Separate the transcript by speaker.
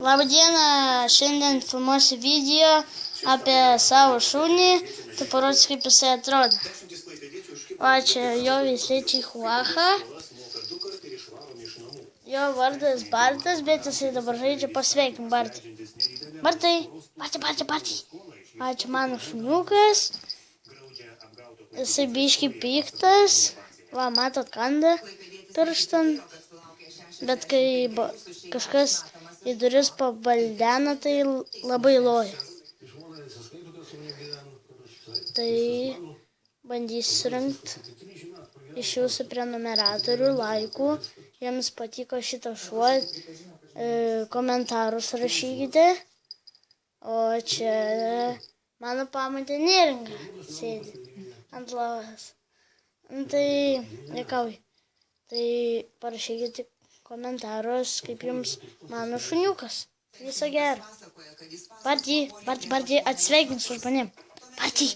Speaker 1: Labadiena, šiandien filmuosiu video apie savo šunį, tai parodysiu, kaip jisai atrodo. O čia jo veisliai Chihuahua. Jo vardas Bartas, bet jisai dabar žaidžia. Pasveikim Bartį. Bartai. Ačiū mano šuniukas. Jisai biški piktas. Va, matot, kanda pirštan. Bet kai kažkas į duris pabaldena, tai labai loja. Tai bandysiu surinkti iš jūsų prenumeratorių, laikų. Jiems patiko šitas šuo, komentarus rašykite. O čia mano pamotė Neringa sėdi ant lovos. Tai dėkauju. Tai parašykite komentarus, kaip jums mano šuniukas. Viso gero. Bartį, atsveikins su žmonėm. Bartį.